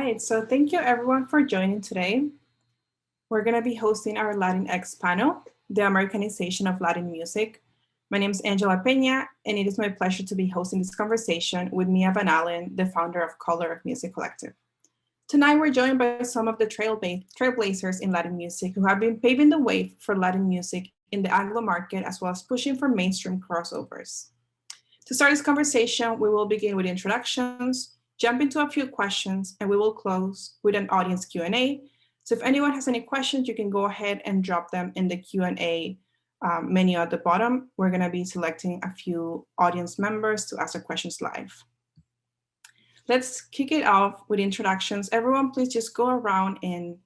right, so thank you everyone for joining today. We're gonna be hosting our Latinx panel, the Americanization of Latin music. My name is Angela Peña, and it is my pleasure to be hosting this conversation with Mia Van Allen, the founder of Color of Music Collective. Tonight, we're joined by some of the trailblazers in Latin music who have been paving the way for Latin music in the Anglo market, as well as pushing for mainstream crossovers. To start this conversation, we will begin with introductions, jump into a few questions, and we will close with an audience Q&A. So if anyone has any questions, you can go ahead and drop them in the Q&A menu at the bottom. We're gonna be selecting a few audience members to ask the questions live. Let's kick it off with introductions. Everyone, please just go around and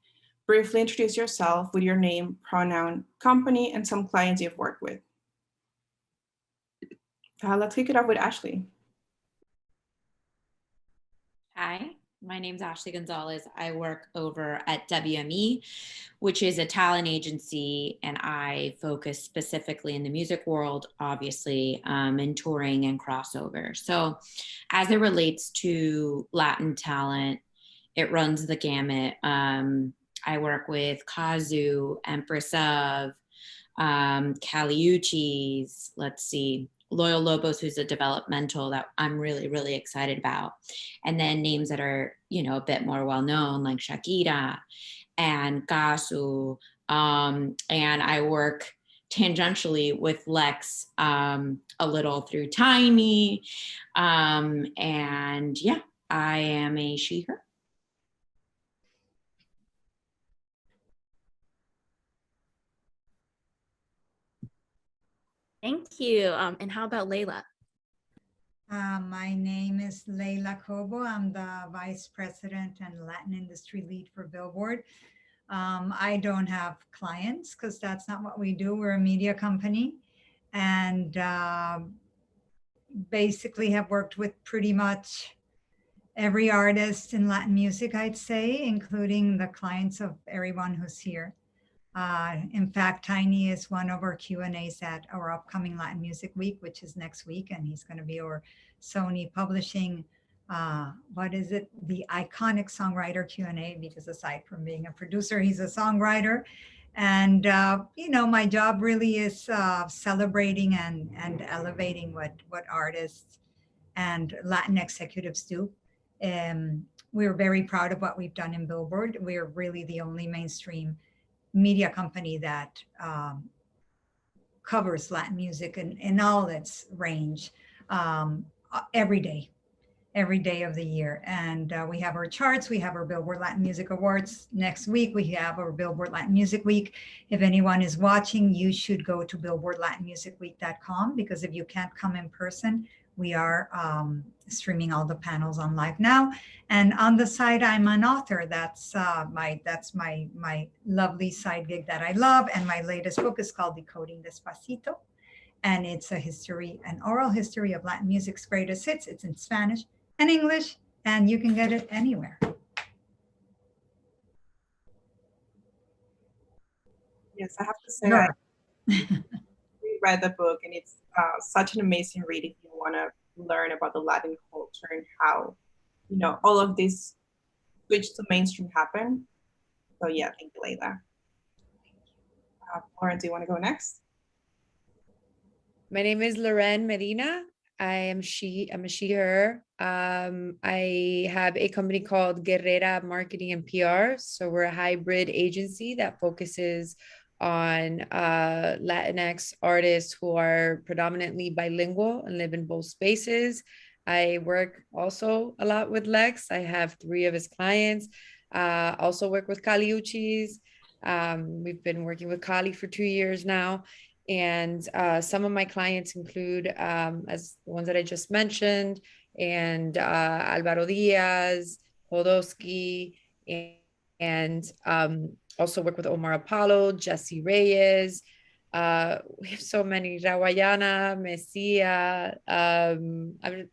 briefly introduce yourself with your name, pronoun, company, and some clients you've worked with. Let's kick it off with Ashley. Hi, my name is Ashley Gonzales. I work over at WME, which is a talent agency, and I focus specifically in the music world, obviously, in touring and crossover. So as it relates to Latin talent, it runs the gamut. I work with Kazu, Empress of, Caliuchis, let's see, Loyal Lobos, who's a developmental that I'm really, really excited about. And then names that are, you know, a bit more well-known, like Shakira and Gasu. And I work tangentially with Lex a little through Tiny. And yeah, I am a she, her. Thank you. And how about Leila? My name is Leila Cobo. I'm the Vice President and Latin Industry Lead for Billboard. I don't have clients because that's not what we do. We're a media company, and basically have worked with pretty much every artist in Latin music, I'd say, including the clients of everyone who's here. In fact, Tiny is one of our Q&As at our upcoming Latin Music Week, which is next week, and he's going to be our Sony Publishing, what is it? The iconic songwriter Q&A, because aside from being a producer, he's a songwriter. And, you know, my job really is celebrating and elevating what artists and Latin executives do. We're very proud of what we've done in Billboard. We're really the only mainstream media company that covers Latin music in all its range every day of the year. And we have our charts, we have our Billboard Latin Music Awards. Next week, we have our Billboard Latin Music Week. If anyone is watching, you should go to billboardlatinmusicweek.com, because if you can't come in person, we are streaming all the panels on live now. And on the side, I'm an author. That's my lovely side gig that I love. And my latest book is called Decoding Despacito. And it's an oral history of Latin music's greatest hits. It's in Spanish and English, and you can get it anywhere. Yes, I have to say, sure. I read the book, and it's such an amazing read if you want to learn about the Latin culture and how, you know, all of this switch to mainstream happened. So yeah, thank you, Leila. Loren, do you want to go next? My name is Loren Medina. I'm a she, her. I have a company called Guerrera Marketing and PR. So we're a hybrid agency that focuses on Latinx artists who are predominantly bilingual and live in both spaces. I work also a lot with Lex. I have 3 of his clients. Also work with Caliuchis. We've been working with Cali for 2 years now. And some of my clients include, as the ones that I just mentioned, and Alvaro Diaz, Hodowski, and also work with Omar Apollo, Jesse Reyes. We have so many, Rawayana, Messia,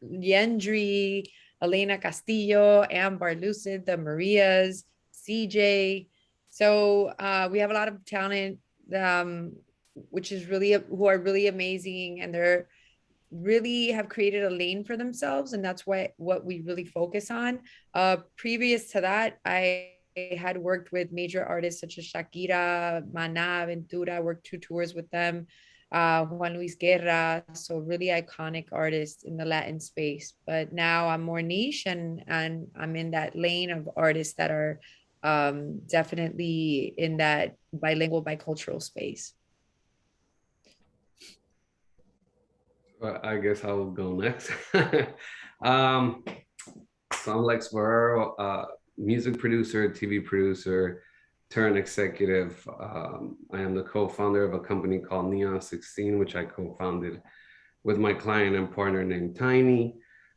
Yendri, Elena Castillo, Ambar Lucid, the Marias, CJ. So we have a lot of talent, which is really, who are really amazing, and they're really have created a lane for themselves, and that's what we really focus on. Previous to that, I had worked with major artists such as Shakira, Maná, Ventura, worked 2 tours with them, Juan Luis Guerra, so really iconic artists in the Latin space. But now I'm more niche, and I'm in that lane of artists that are definitely in that bilingual, bicultural space. Well, I guess I'll go next. So I'm Lex Borrero, music producer, TV producer, turned executive. I am the co-founder of a company called Neon 16, which I co-founded with my client and partner named Tiny.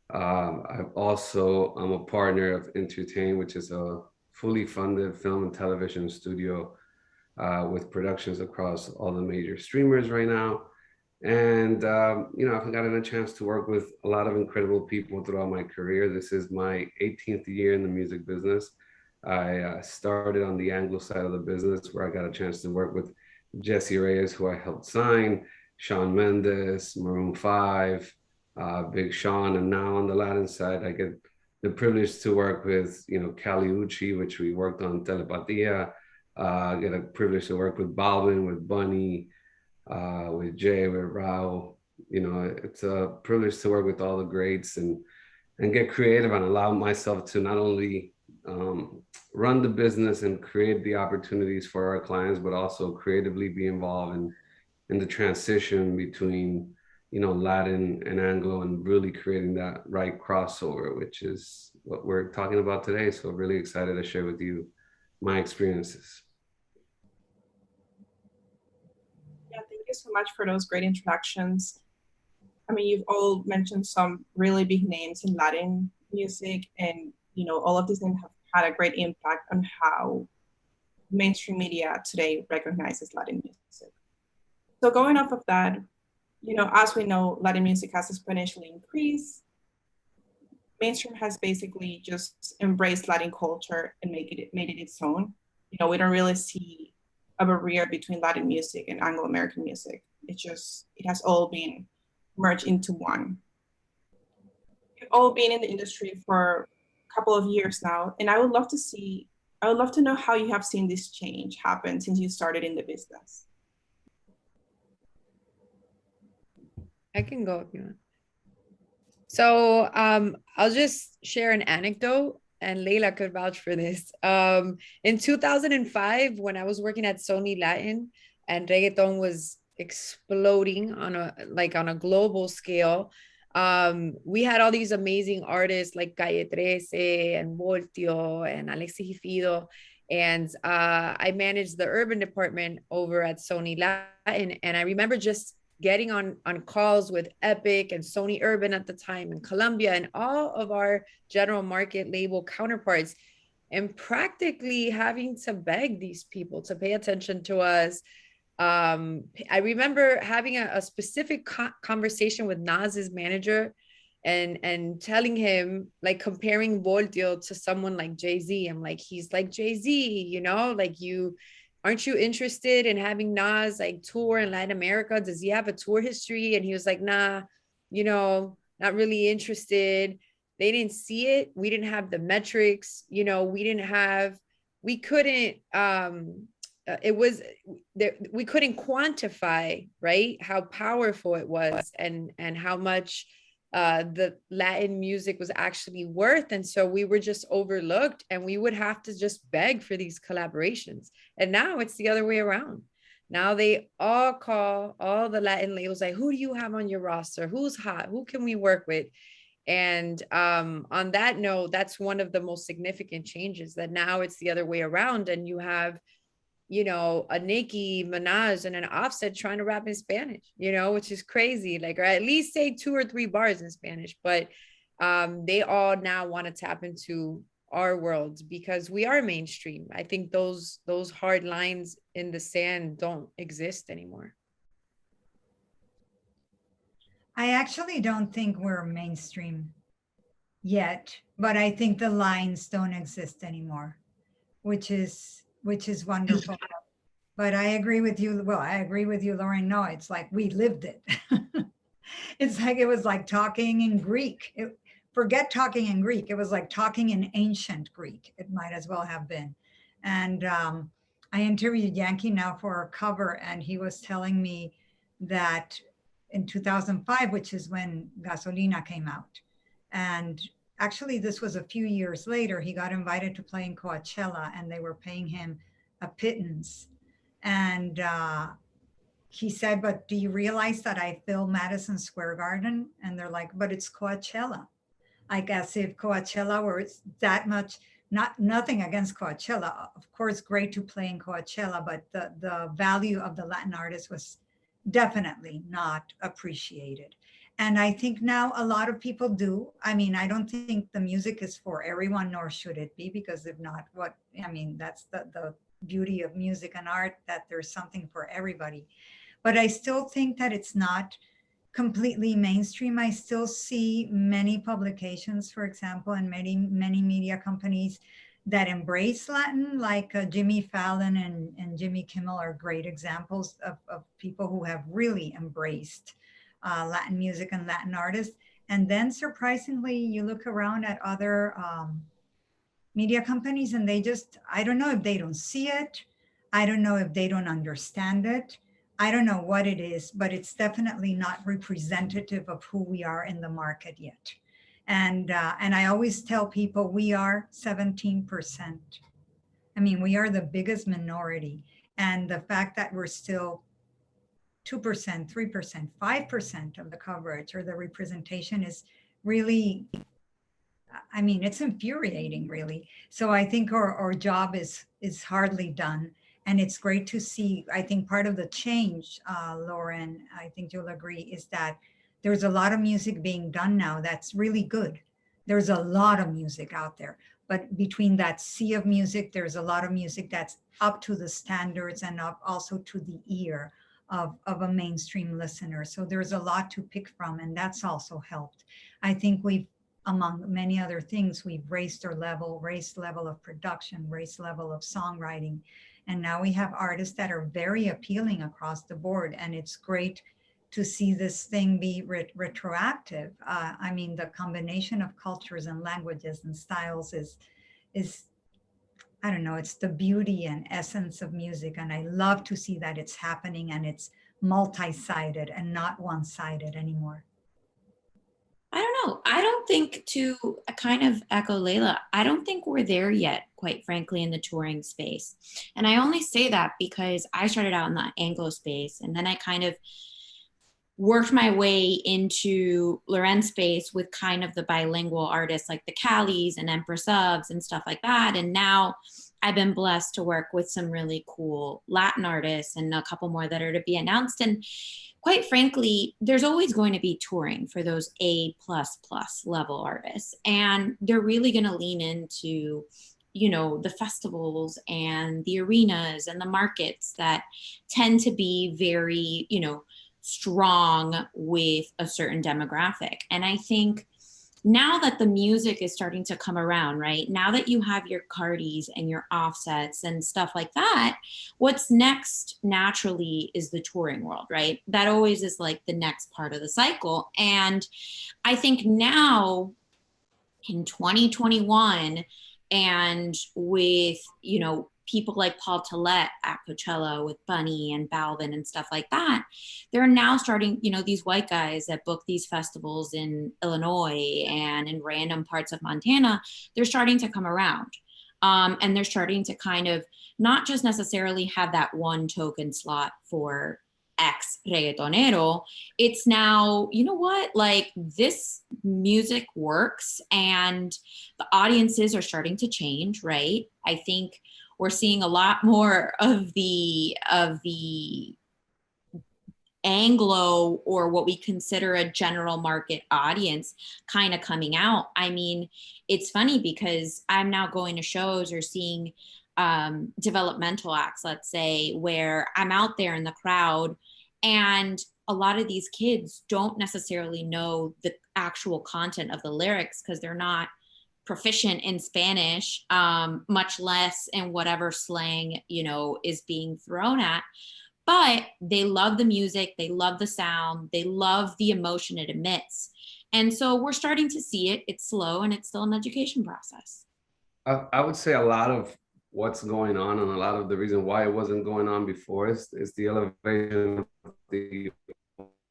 I'm a partner of NTERTAIN, which is a fully funded film and television studio with productions across all the major streamers right now. And, I've gotten a chance to work with a lot of incredible people throughout my career. This is my 18th year in the music business. I started on the Anglo side of the business, where I got a chance to work with Jesse Reyes, who I helped sign, Shawn Mendes, Maroon 5, Big Sean. And now on the Latin side, I get the privilege to work with, Kali Uchis, which we worked on Telepatia. I get a privilege to work with Balvin, with Bunny, with Jay, with Rao. It's a privilege to work with all the greats and get creative and allow myself to not only run the business and create the opportunities for our clients, but also creatively be involved in the transition between, Latin and Anglo, and really creating that right crossover, which is what we're talking about today. So really excited to share with you my experiences. Thank you so much for those great introductions. I mean, you've all mentioned some really big names in Latin music, and all of these names have had a great impact on how mainstream media today recognizes Latin music. So going off of that, as we know, Latin music has exponentially increased. Mainstream has basically just embraced Latin culture and made it its own. We don't really see a barrier between Latin music and Anglo-American music. It has all been merged into one. You've all been in the industry for a couple of years now, and I would love to know how you have seen this change happen since you started in the business. I can go if you want. So I'll just share an anecdote, and Leila could vouch for this. In 2005, when I was working at Sony Latin and reggaeton was exploding on a global scale, we had all these amazing artists like Calle 13 and Voltio and Alexis Gifido. And I managed the urban department over at Sony Latin. And I remember just getting on calls with Epic and Sony Urban at the time, and Columbia, and all of our general market label counterparts, and practically having to beg these people to pay attention to us. I remember having a specific conversation with Nas's manager and telling him, like, comparing Voltio to someone like Jay-Z. I'm like, he's like Jay-Z, aren't you interested in having Nas tour in Latin America? Does he have a tour history? And he was like, nah, not really interested. They didn't see it. We didn't have the metrics. We couldn't quantify, right, how powerful it was and how much the Latin music was actually worth. And so we were just overlooked, and we would have to just beg for these collaborations. And now it's the other way around. Now they all call all the Latin labels, like, who do you have on your roster? Who's hot? Who can we work with? And on that note, that's one of the most significant changes, that now it's the other way around. And you have, a Nicki Minaj and an Offset trying to rap in Spanish, which is crazy, or at least say 2 or 3 bars in Spanish. But they all now want to tap into our world because we are mainstream. I think those hard lines in the sand don't exist anymore. I actually don't think we're mainstream yet, but I think the lines don't exist anymore, which is wonderful. But I agree with you. Well, I agree with you, Loren. No, it's like we lived it. It's like it was like talking in Greek. Forget talking in Greek. It was like talking in ancient Greek. It might as well have been. And I interviewed Yankee now for a cover, and he was telling me that in 2005, which is when Gasolina came out, and actually this was a few years later, he got invited to play in Coachella, and they were paying him a pittance. And he said, but do you realize that I fill Madison Square Garden? And they're like, but it's Coachella. Like as if Coachella were that much, nothing against Coachella. Of course, great to play in Coachella, but the value of the Latin artist was definitely not appreciated. And I think now a lot of people do. I mean, I don't think the music is for everyone, nor should it be, because if not, that's the beauty of music and art, that there's something for everybody. But I still think that it's not completely mainstream. I still see many publications, for example, and many media companies that embrace Latin, like Jimmy Fallon and Jimmy Kimmel are great examples of people who have really embraced Latin music and Latin artists. And then surprisingly, you look around at other media companies and they just, I don't know if they don't see it. I don't know if they don't understand it. I don't know what it is, but it's definitely not representative of who we are in the market yet. And I always tell people we are 17%. I mean, we are the biggest minority. And the fact that we're still 2%, 3%, 5% of the coverage or the representation is really, I mean, it's infuriating, really. So I think our job is hardly done. And it's great to see, I think part of the change, Loren, I think you'll agree, is that there's a lot of music being done now that's really good. There's a lot of music out there. But between that sea of music, there's a lot of music that's up to the standards and up also to the ear of a mainstream listener. So there's a lot to pick from, and that's also helped. I think we've, among many other things, we've raised level of production, raised level of songwriting. And now we have artists that are very appealing across the board. And it's great to see this thing be retroactive. I mean, the combination of cultures and languages and styles is, I don't know, it's the beauty and essence of music. And I love to see that it's happening and it's multi-sided and not one-sided anymore. I don't know. I don't think, to kind of echo Leila, I don't think we're there yet, quite frankly, in the touring space. And I only say that because I started out in the Anglo space, and then I kind of worked my way into Loren's space with kind of the bilingual artists like the Callies and Empress Ofs and stuff like that. And now I've been blessed to work with some really cool Latin artists and a couple more that are to be announced. And quite frankly, there's always going to be touring for those A++ level artists. And they're really going to lean into, you know, the festivals and the arenas and the markets that tend to be very, you know, strong with a certain demographic. And I think now that the music is starting to come around, right? Now that you have your Cardis and your Offsets and stuff like that, what's next naturally is the touring world, right? That always is like the next part of the cycle. And I think now in 2021, and with, you know, people like Paul Tillett at Coachella with Bunny and Balvin and stuff like that, they're now starting, you know, these white guys that book these festivals in Illinois and in random parts of Montana, they're starting to come around. And they're starting to kind of not just necessarily have that one token slot for ex reggaetonero. It's now, you know what, like this music works and the audiences are starting to change, right? I think we're seeing a lot more of the Anglo, or what we consider a general market audience, kind of coming out. I mean, it's funny because I'm now going to shows or seeing developmental acts, let's say, where I'm out there in the crowd and a lot of these kids don't necessarily know the actual content of the lyrics because they're not proficient in Spanish, much less in whatever slang, you know, is being thrown at. but they love the music, they love the sound, they love the emotion it emits. And so we're starting to see it. It's slow and it's still an education process. I would say a lot of what's going on and a lot of the reason why it wasn't going on before is the elevation of the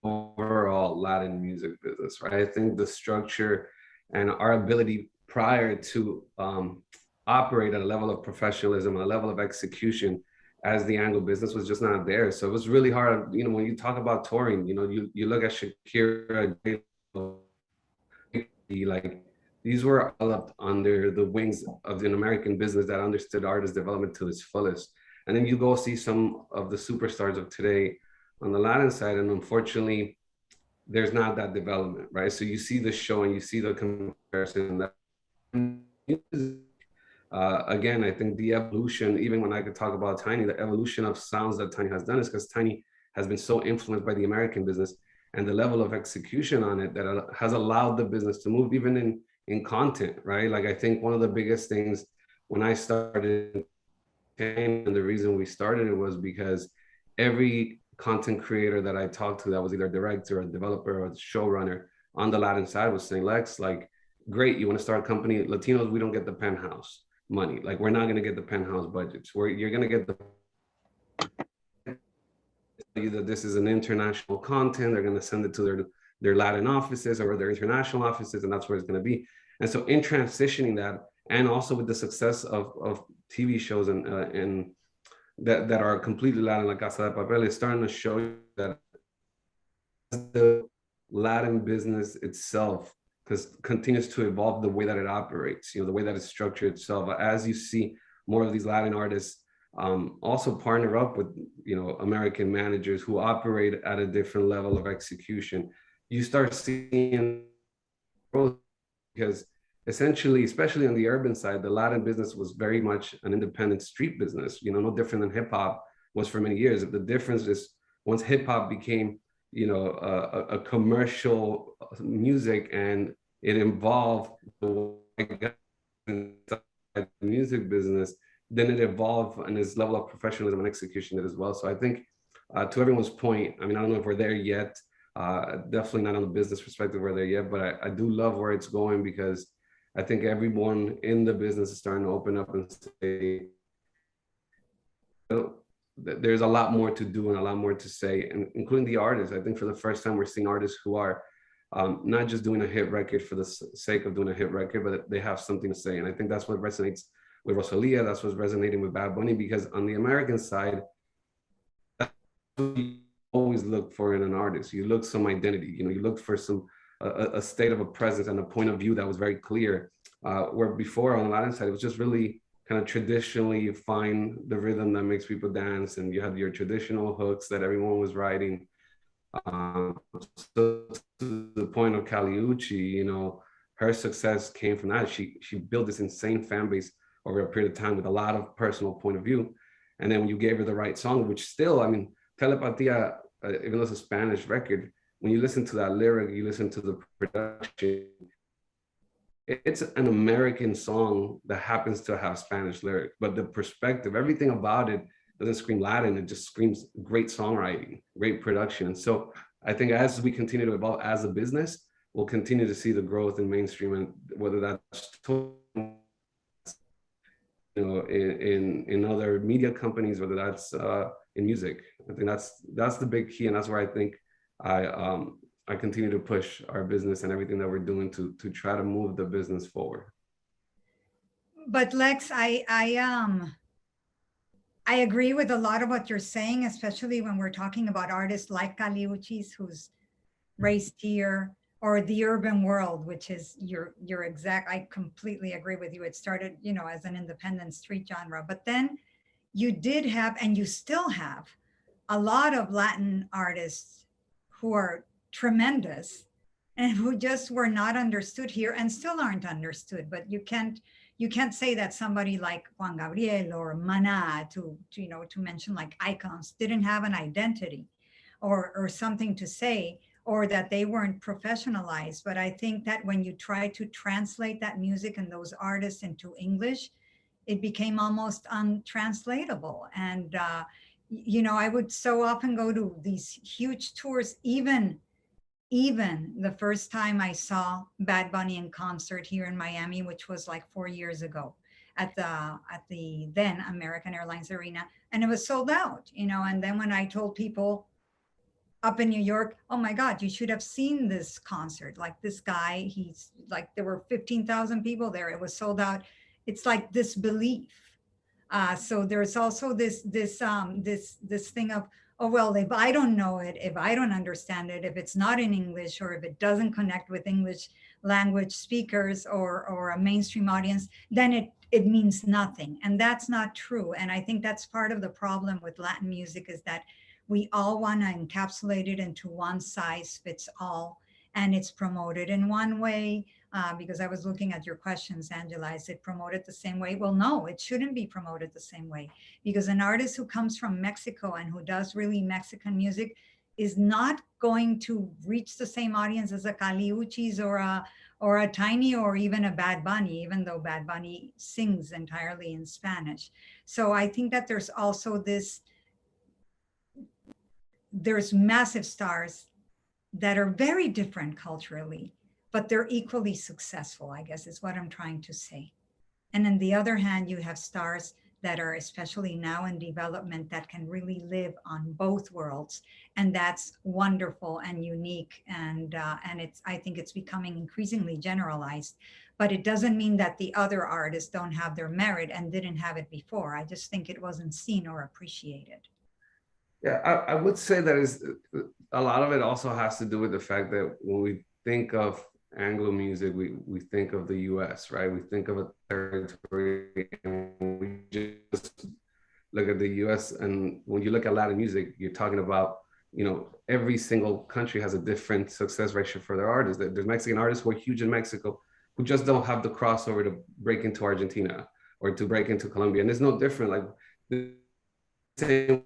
overall Latin music business, right? I think the structure and our ability prior to operate at a level of professionalism, a level of execution as the Anglo business was just not there. So it was really hard, you know, when you talk about touring, you know, you look at Shakira, like these were developed under the wings of an American business that understood artist development to its fullest. And then you go see some of the superstars of today on the Latin side, and unfortunately, there's not that development, right? So you see the show and you see the comparison. That again, I think the evolution, even when I could talk about Tiny, the evolution of sounds that Tiny has done is because Tiny has been so influenced by the American business and the level of execution on it that has allowed the business to move even in content, right? Like I think one of the biggest things when I started, and the reason we started it was because every content creator that I talked to that was either a director or a developer or a showrunner on the Latin side was saying, Lex, like, great, you want to start a company, Latinos, we don't get the penthouse money. Like, we're not going to get the penthouse budgets. You're going to get the either this is an international content, they're going to send it to their Latin offices or their international offices, and that's where it's going to be. And so in transitioning that, and also with the success of TV shows and that are completely Latin, like Casa de Papel, is starting to show you that the Latin business itself continues to evolve the way that it operates, you know, the way that it's structured itself. As you see more of these Latin artists also partner up with, you know, American managers who operate at a different level of execution, you start seeing growth because essentially, especially on the urban side, the Latin business was very much an independent street business, you know, no different than hip hop was for many years. The difference is once hip hop became, you know, a commercial music and it involved the music business, then it evolved and its level of professionalism and execution did as well. So I think to everyone's point, I mean, I don't know if we're there yet, definitely not on the business perspective we're there yet, but I do love where it's going because I think everyone in the business is starting to open up and say, there's a lot more to do and a lot more to say, and including the artists. I think for the first time, we're seeing artists who are not just doing a hit record for the sake of doing a hit record, but they have something to say. And I think that's what resonates with Rosalia, that's what's resonating with Bad Bunny, because on the American side, that's what you always look for in an artist. You look some identity, you know, you look for some a state of a presence and a point of view that was very clear. Where before on the Latin side, it was just really kind of traditionally you find the rhythm that makes people dance, and you have your traditional hooks that everyone was writing. So to the point of Caliucci, you know, her success came from that. She built this insane fan base over a period of time with a lot of personal point of view. And then when you gave her the right song, which still, I mean, Telepatia, even though it's a Spanish record, when you listen to that lyric, you listen to the production, it's an American song that happens to have Spanish lyrics, but the perspective, everything about it doesn't scream Latin, it just screams great songwriting, great production. And so I think as we continue to evolve as a business, we'll continue to see the growth in mainstream, and whether that's, you know, in other media companies, whether that's in music. I think that's the big key, and that's where I think I continue to push our business and everything that we're doing to try to move the business forward. But Lex, I agree with a lot of what you're saying, especially when we're talking about artists like Caliucci's, who's raised here, or the urban world, which is your exact, I completely agree with you. It started, you know, as an independent street genre, but then you did have, and you still have, a lot of Latin artists who are tremendous and who just were not understood here and still aren't understood. But you can't say that somebody like Juan Gabriel or Maná, to mention like icons, didn't have an identity or something to say, or that they weren't professionalized. But I think that when you try to translate that music and those artists into English, it became almost untranslatable. And you know, I would so often go to these huge tours, even the first time I saw Bad Bunny in concert here in Miami, which was like 4 years ago at the then American Airlines Arena, and it was sold out, you know. And then when I told people up in New York, oh my God, you should have seen this concert. Like this guy, he's like, there were 15,000 people there. It was sold out. It's like disbelief. So there's also this thing of, oh, well, if I don't know it, if I don't understand it, if it's not in English, or if it doesn't connect with English language speakers or a mainstream audience, then it means nothing. And that's not true. And I think that's part of the problem with Latin music, is that we all want to encapsulate it into one size fits all, and it's promoted in one way. Because I was looking at your questions, Angela, is it promoted the same way? Well, no, it shouldn't be promoted the same way, because an artist who comes from Mexico and who does really Mexican music is not going to reach the same audience as a Caliuchis or a Tiny or even a Bad Bunny, even though Bad Bunny sings entirely in Spanish. So I think that there's also there's massive stars that are very different culturally, but they're equally successful, I guess is what I'm trying to say. And on the other hand, you have stars that are, especially now in development, that can really live on both worlds. And that's wonderful and unique. And I think it's becoming increasingly generalized, but it doesn't mean that the other artists don't have their merit and didn't have it before. I just think it wasn't seen or appreciated. Yeah, I would say that is a lot of it also has to do with the fact that when we think of Anglo music, we think of the US, right? We think of a territory, and we just look at the US. And when you look at Latin music, you're talking about, you know, every single country has a different success ratio for their artists. There's Mexican artists who are huge in Mexico who just don't have the crossover to break into Argentina or to break into Colombia. And it's no different. Like the same,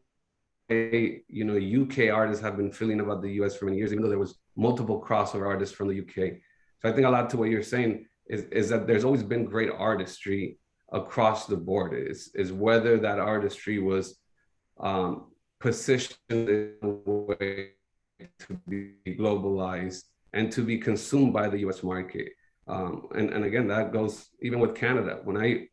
you know, UK artists have been feeling about the US for many years, even though there was multiple crossover artists from the UK. So I think a lot to what you're saying is that there's always been great artistry across the board. Is whether that artistry was positioned in a way to be globalized and to be consumed by the US market. And again, that goes even with Canada. When I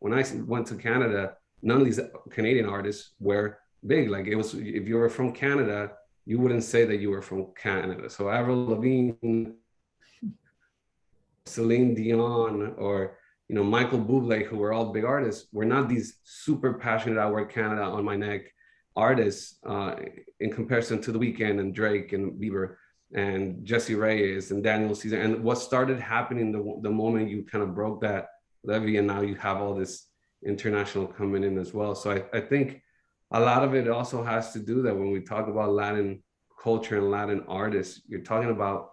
went to Canada, none of these Canadian artists were big. Like it was, if you were from Canada, you wouldn't say that you were from Canada. So Avril Lavigne, Celine Dion, or, you know, Michael Bublé, who were all big artists, were not these super passionate, I wear Canada on my neck artists in comparison to The Weeknd and Drake and Bieber and Jesse Reyes and Daniel Caesar. And what started happening the moment you kind of broke that levee, and now you have all this international coming in as well. So I think a lot of it also has to do that when we talk about Latin culture and Latin artists, you're talking about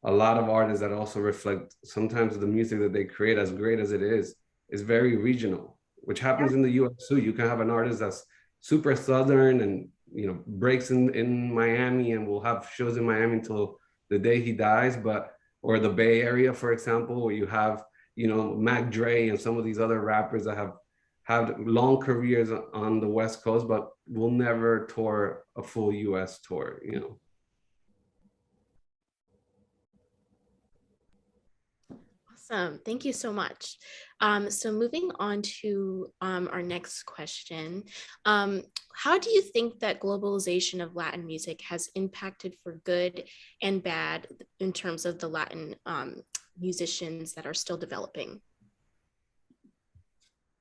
a lot of artists that also reflect sometimes the music that they create, as great as it is very regional, which happens in the US too. You can have an artist that's super Southern and, you know, breaks in Miami and will have shows in Miami until the day he dies, or the Bay Area, for example, where you have, you know, Mac Dre and some of these other rappers that have long careers on the West Coast, but will never tour a full US tour, you know. Awesome. Thank you so much. So moving on to our next question. How do you think that globalization of Latin music has impacted for good and bad in terms of the Latin musicians that are still developing?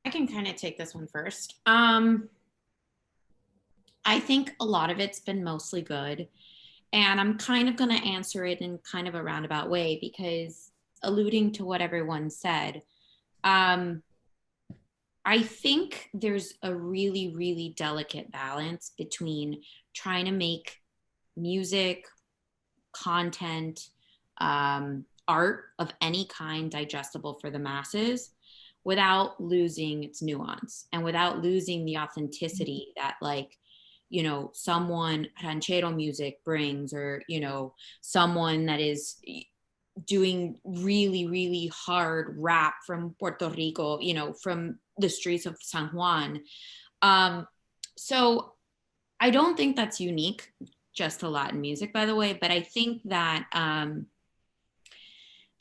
I can kind of take this one first. I think a lot of it's been mostly good. And I'm kind of going to answer it in kind of a roundabout way, because alluding to what everyone said, I think there's a really, really delicate balance between trying to make music, content, art of any kind digestible for the masses without losing its nuance and without losing the authenticity that, like, you know, someone ranchero music brings, or, you know, someone that is doing really, really hard rap from Puerto Rico, you know, from the streets of San Juan. So I don't think that's unique just to Latin music, by the way, but I think that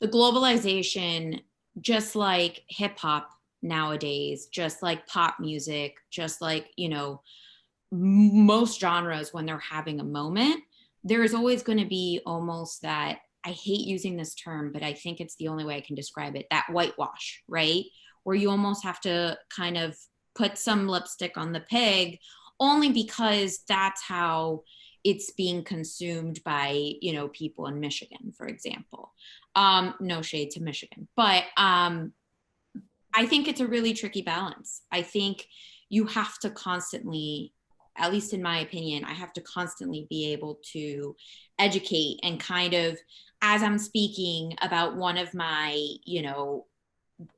the globalization, just like hip hop nowadays, just like pop music, just like, you know, most genres, when they're having a moment, there is always going to be almost that, I hate using this term, but I think it's the only way I can describe it, that whitewash, right? Where you almost have to kind of put some lipstick on the pig, only because that's how it's being consumed by, you know, people in Michigan, for example. No shade to Michigan, but I think it's a really tricky balance. I think you have to constantly, at least in my opinion, I have to constantly be able to educate and kind of, as I'm speaking about one of my, you know,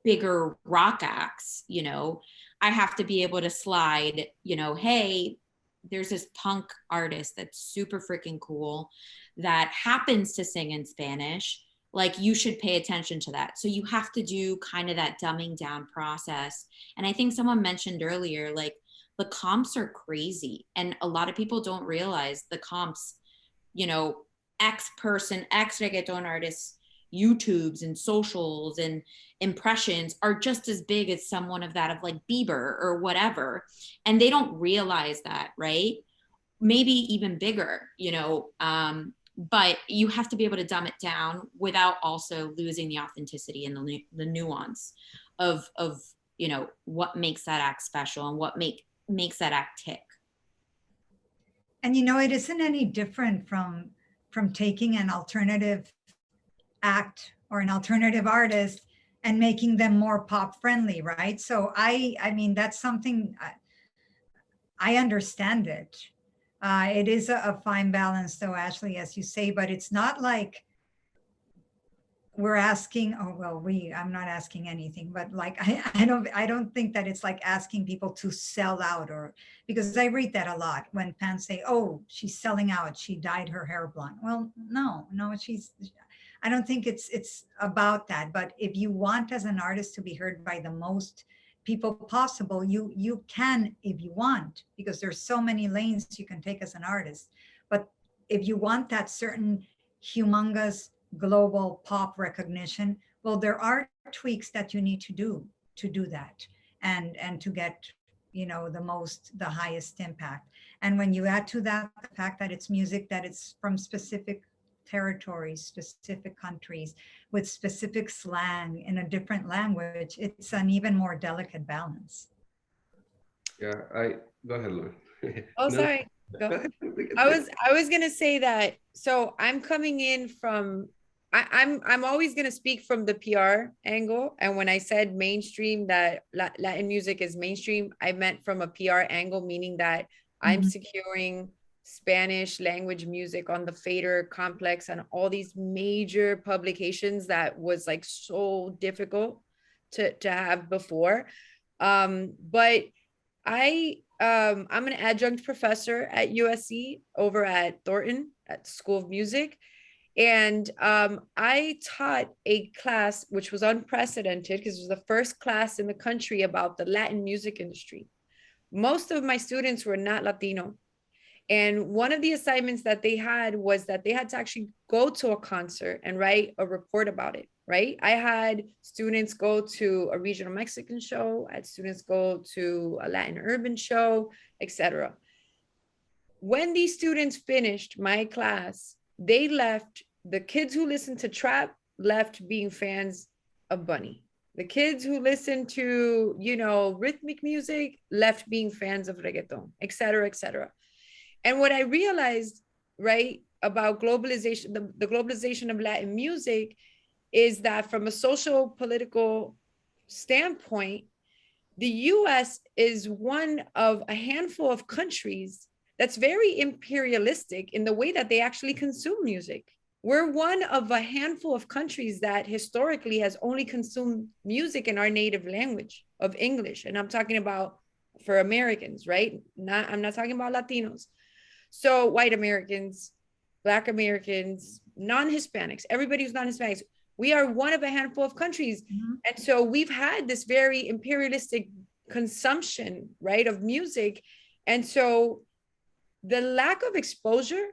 bigger rock acts, you know, I have to be able to slide, you know, hey, there's this punk artist that's super freaking cool that happens to sing in Spanish. Like, you should pay attention to that. So you have to do kind of that dumbing down process. And I think someone mentioned earlier, like, the comps are crazy. And a lot of people don't realize the comps, you know, X person, X reggaeton artists, YouTubes and socials and impressions are just as big as someone of that of like Bieber or whatever. And they don't realize that, right? Maybe even bigger, you know, but you have to be able to dumb it down without also losing the authenticity and the nuance of, you know, what makes that act special and what makes that act tick. And, you know, it isn't any different from taking an alternative act or an alternative artist and making them more pop friendly, right? So I mean, that's something, I understand it. It is a fine balance though, Ashley, as you say, but it's not like we're asking, oh, well, I'm not asking anything, but like, I don't think that it's like asking people to sell out, or, because I read that a lot when fans say, oh, she's selling out, she dyed her hair blonde. Well, no, I don't think it's about that. But if you want as an artist to be heard by the most people possible, you can, if you want, because there's so many lanes you can take as an artist. But if you want that certain humongous global pop recognition, well, there are tweaks that you need to do that and to get, you know, the highest impact. And when you add to that the fact that it's music that it's from specific territories, specific countries, with specific slang in a different language, it's an even more delicate balance. Yeah, go ahead, Loren. Oh, No, sorry. Go. I was gonna say that. So I'm coming in from. I'm always gonna speak from the PR angle, and when I said mainstream, that Latin music is mainstream, I meant from a PR angle, meaning that I'm securing Spanish language music on the Fader Complex and all these major publications that was like so difficult to have before. But I'm an adjunct professor at USC over at Thornton at School of Music. And I taught a class which was unprecedented because it was the first class in the country about the Latin music industry. Most of my students were not Latino. And one of the assignments that they had was that they had to actually go to a concert and write a report about it, right? I had students go to a regional Mexican show, I had students go to a Latin urban show, etc. When these students finished my class, they left, the kids who listened to trap left being fans of Bunny. The kids who listened to, you know, rhythmic music left being fans of reggaeton, etc., etc. And what I realized, right, about globalization, the globalization of Latin music, is that from a social political standpoint, the US is one of a handful of countries that's very imperialistic in the way that they actually consume music. We're one of a handful of countries that historically has only consumed music in our native language of English. And I'm talking about for Americans, right? I'm not talking about Latinos. So white Americans, Black Americans, non-Hispanics, everybody who's non-Hispanics, we are one of a handful of countries. And so we've had this very imperialistic consumption, right, of music. And so the lack of exposure,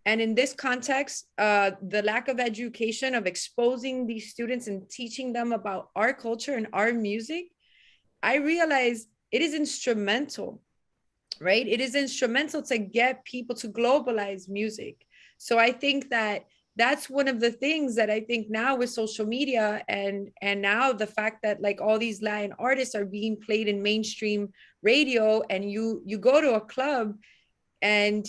and in this context, the lack of education of exposing these students and teaching them about our culture and our music, I realized it is instrumental, right? It is instrumental to get people to globalize music. So I think that that's one of the things that I think now with social media and now the fact that like all these Latin artists are being played in mainstream radio, and you go to a club and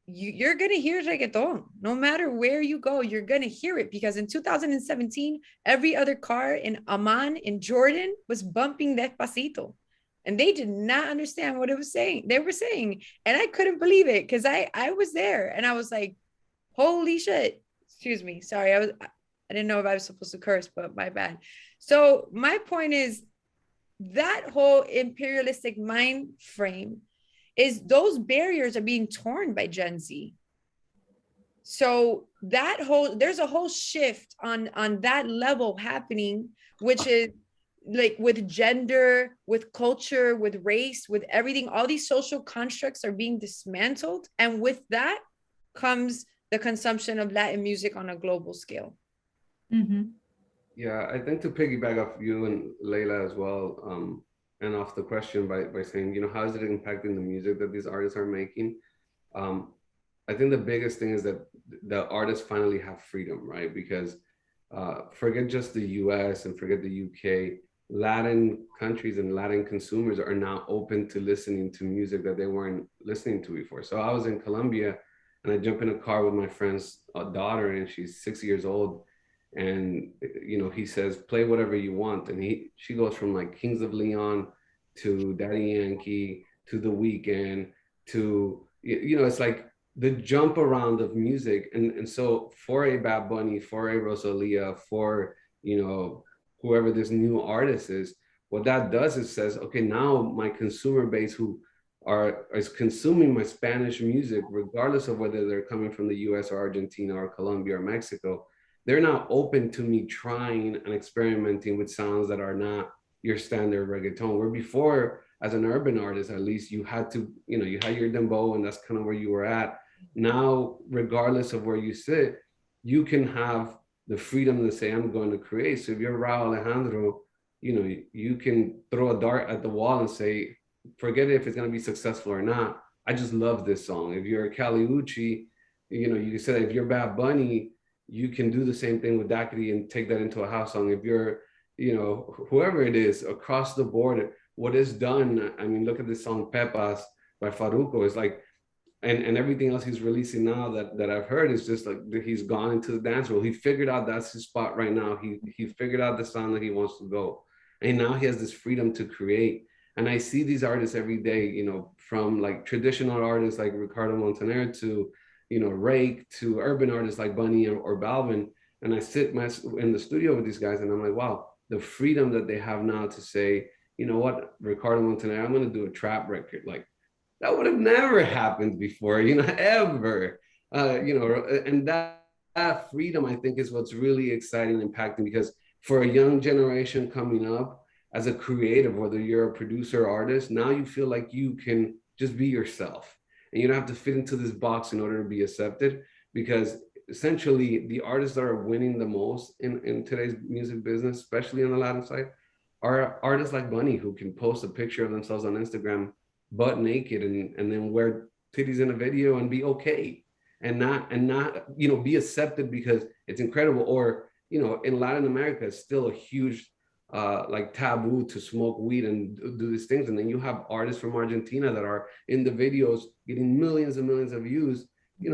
you're going to hear reggaeton. No matter where you go, you're going to hear it, because in 2017, every other car in Amman, in Jordan, was bumping Despacito. And they did not understand what it was saying. They were saying, and I couldn't believe it, because I was there and I was like, holy shit. Excuse me. Sorry. I didn't know if I was supposed to curse, but my bad. So my point is that whole imperialistic mind frame is those barriers are being torn by Gen Z. So there's a whole shift on that level happening, which is like with gender, with culture, with race, with everything, all these social constructs are being dismantled. And with that comes the consumption of Latin music on a global scale. Mm-hmm. Yeah, I think to piggyback off you and Leila as well, and off the question by saying, how is it impacting the music that these artists are making? I think the biggest thing is that the artists finally have freedom, right? Because forget just the US and forget the UK, Latin countries and Latin consumers are now open to listening to music that they weren't listening to before. So I was in Colombia and I jump in a car with my friend's daughter, and she's 6 years old. And, he says, play whatever you want. And she goes from like Kings of Leon to Daddy Yankee to The Weeknd to, it's like the jump around of music. And so for a Bad Bunny, for a Rosalia, for, whoever this new artist is, what that does is says, okay, now my consumer base who is consuming my Spanish music, regardless of whether they're coming from the US or Argentina or Colombia or Mexico, they're now open to me trying and experimenting with sounds that are not your standard reggaeton. Where before, as an urban artist, at least you had to, you had your dembow and that's kind of where you were at. Now, regardless of where you sit, you can have the freedom to say, I'm going to create. So if you're Raul Alejandro, you can throw a dart at the wall and say, forget if it's going to be successful or not. I just love this song. If you're Kali Uchis, you said if you're Bad Bunny, you can do the same thing with Deckard and take that into a house song. If you're, whoever it is across the board, what is done, I mean, look at this song Pepas by Farruko. It's like, and everything else he's releasing now that I've heard is just like he's gone into the dance world. He figured out that's his spot right now. He figured out the sound that he wants to go. And now he has this freedom to create. And I see these artists every day, from like traditional artists like Ricardo Montaner to, Rake, to urban artists like Bunny or Balvin. And I sit in the studio with these guys and I'm like, wow, the freedom that they have now to say, you know what, Ricardo Montaner, I'm going to do a trap record. Like that would have never happened before, ever, and that freedom, I think, is what's really exciting and impacting, because for a young generation coming up as a creative, whether you're a producer or artist, now you feel like you can just be yourself. And you don't have to fit into this box in order to be accepted, because essentially the artists that are winning the most in today's music business, especially on the Latin side, are artists like Bunny, who can post a picture of themselves on Instagram butt naked and then wear titties in a video and be okay and not be accepted because it's incredible. Or in Latin America, it's still a huge like taboo to smoke weed and do these things. And then you have artists from Argentina that are in the videos getting millions and millions of views,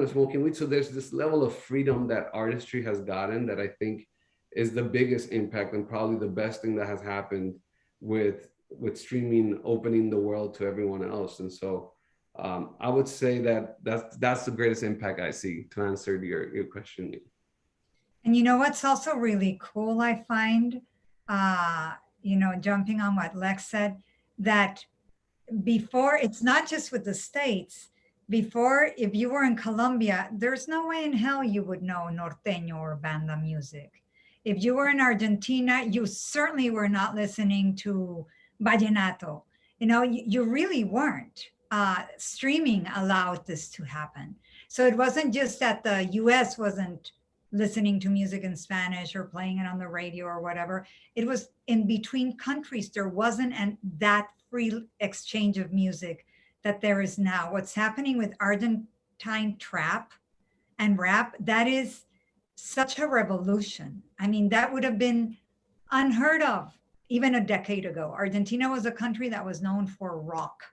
smoking weed. So there's this level of freedom that artistry has gotten that I think is the biggest impact and probably the best thing that has happened with streaming, opening the world to everyone else. And so I would say that's the greatest impact I see, to answer your question. And what's also really cool, I find, jumping on what Lex said, that before, it's not just with the States. Before, if you were in Colombia, there's no way in hell you would know norteño or banda music. If you were in Argentina, you certainly were not listening to vallenato. You really weren't. streaming allowed this to happen. So it wasn't just that the US wasn't listening to music in Spanish or playing it on the radio or whatever. It was in between countries. There wasn't that free exchange of music that there is now. What's happening with Argentine trap and rap, that is such a revolution. I mean, that would have been unheard of even a decade ago. Argentina was a country that was known for rock,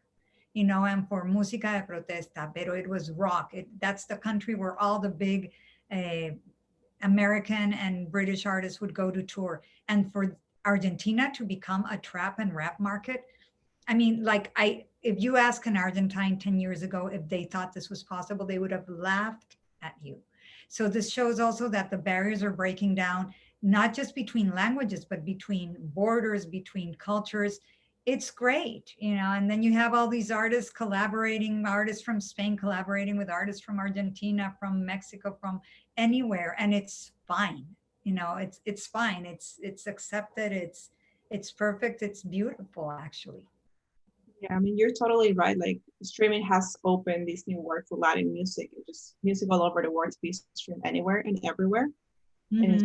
you know, and for música de protesta, pero it was rock. That's the country where all the big American and British artists would go to tour. And for Argentina to become a trap and rap market, I mean, like if you ask an Argentine 10 years ago if they thought this was possible, they would have laughed at you. So this shows also that the barriers are breaking down, not just between languages, but between borders, between cultures. It's great, you know, and then you have all these artists collaborating, artists from Spain collaborating with artists from Argentina, from Mexico, from anywhere, and it's fine. You know, it's fine. It's accepted. It's perfect. It's beautiful, actually. Yeah, I mean, you're totally right. Like, streaming has opened this new world for Latin music. It's just music all over the world to be streamed anywhere and everywhere. Mm-hmm. And it's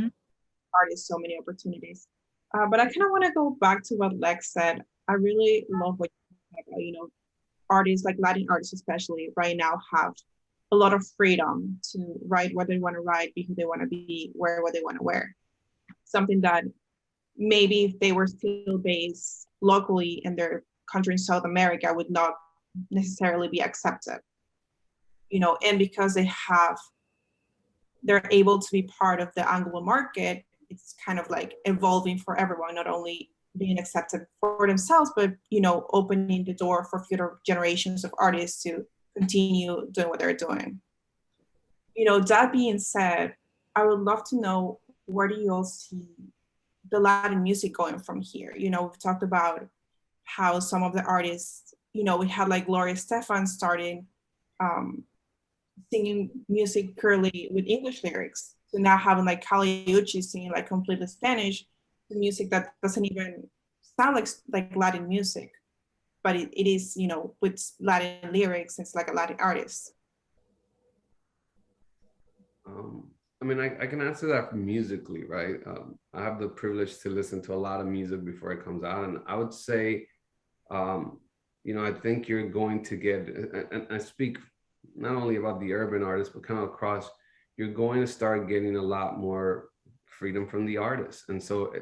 artists so many opportunities. But I kind of want to go back to what Lex said. I really love what you said about, you know, artists, like Latin artists especially, right now have a lot of freedom to write what they want to write, be who they want to be, wear what they want to wear. Something that maybe if they were still based locally in their country in South America would not necessarily be accepted. You know, and because they're able to be part of the Anglo market, it's kind of like evolving for everyone, not only being accepted for themselves, but, you know, opening the door for future generations of artists to continue doing what they're doing. You know, that being said, I would love to know, where do you all see the Latin music going from here? You know, we've talked about how some of the artists, you know, we had like Gloria Estefan starting singing music purely with English lyrics, to now having like Kali Uchis singing like completely Spanish, music that doesn't even sound like Latin music, but it is, you know, with Latin lyrics. It's like a Latin artist. I mean, I can answer that musically, right? I have the privilege to listen to a lot of music before it comes out, and I would say, you know, I think you're going to get, and I speak not only about the urban artists, but kind of across, you're going to start getting a lot more freedom from the artists. And so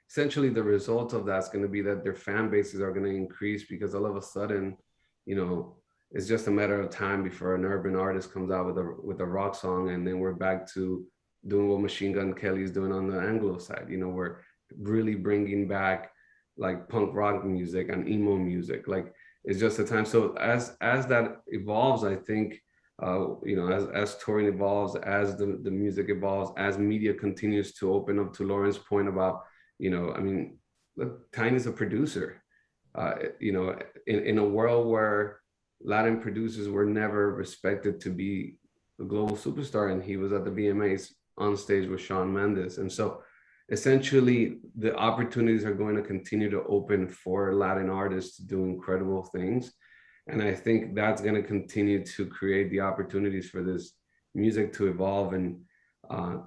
essentially the result of that's going to be that their fan bases are going to increase, because all of a sudden, you know, it's just a matter of time before an urban artist comes out with a rock song, and then we're back to doing what Machine Gun Kelly's doing on the Anglo side. You know, we're really bringing back like punk rock music and emo music. Like, it's just a time. So as that evolves, I think, you know, as touring evolves, as the music evolves, as media continues to open up, to Loren's point about, you know, I mean, look, Tiny's a producer. You know, in a world where Latin producers were never respected to be a global superstar, and he was at the VMAs on stage with Shawn Mendes. And so essentially the opportunities are going to continue to open for Latin artists to do incredible things. And I think that's going to continue to create the opportunities for this music to evolve and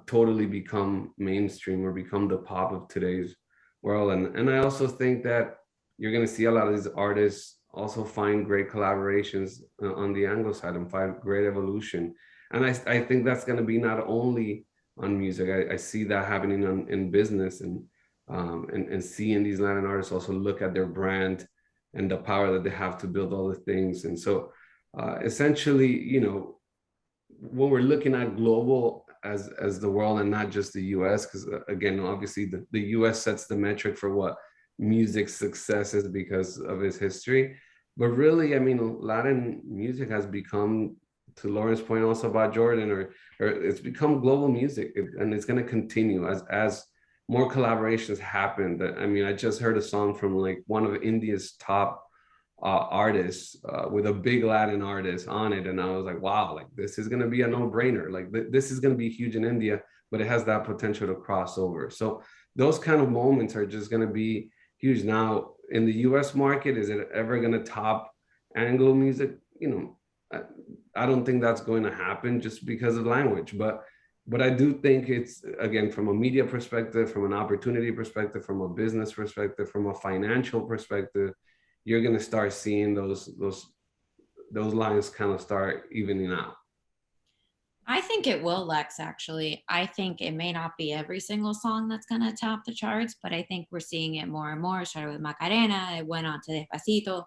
totally become mainstream, or become the pop of today's world. And I also think that you're going to see a lot of these artists also find great collaborations on the Anglo side, and find great evolution. And I think that's going to be not only on music. I see that happening in business, and seeing these Latin artists also look at their brand and the power that they have to build all the things. And so essentially, you know, when we're looking at global as the world, and not just the US, because again, obviously the US sets the metric for what music success is because of its history. But really, I mean, Latin music has become, to Lauren's point also about Jordan, or it's become global music, and it's going to continue as more collaborations happen. I mean, I just heard a song from like one of India's top artists with a big Latin artist on it, and I was like, wow, like this is going to be a no-brainer. Like this is going to be huge in India, but it has that potential to cross over. So those kind of moments are just going to be huge. Now in the US market, is it ever going to top Anglo music, you know, I don't think that's going to happen just because of language. But I do think it's, again, from a media perspective, from an opportunity perspective, from a business perspective, from a financial perspective, you're going to start seeing those lines kind of start evening out. I think it will, Lex, actually. I think it may not be every single song that's going to top the charts, but I think we're seeing it more and more. It started with Macarena, it went on to Despacito,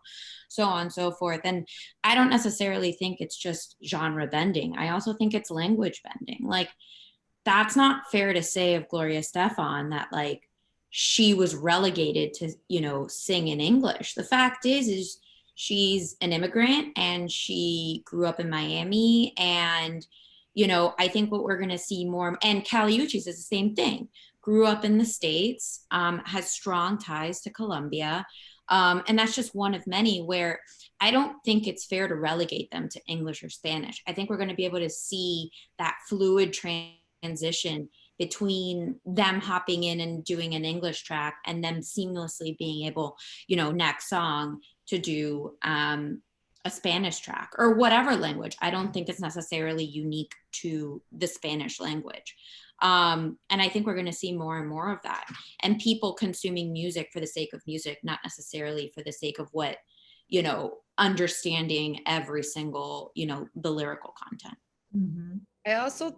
so on and so forth. And I don't necessarily think it's just genre bending. I also think it's language bending. Like, that's not fair to say of Gloria Estefan that, like, she was relegated to, you know, sing in English. The fact is she's an immigrant and she grew up in Miami, and you know, I think what we're going to see more, and Kali Uchis is the same thing, grew up in the States, has strong ties to Colombia. And that's just one of many where I don't think it's fair to relegate them to English or Spanish. I think we're going to be able to see that fluid transition between them hopping in and doing an English track and them seamlessly being able, you know, next song to do a Spanish track or whatever language. I don't think it's necessarily unique to the Spanish language. And I think we're going to see more and more of that, and people consuming music for the sake of music, not necessarily for the sake of what, you know, understanding every single, you know, the lyrical content. Mm-hmm. I also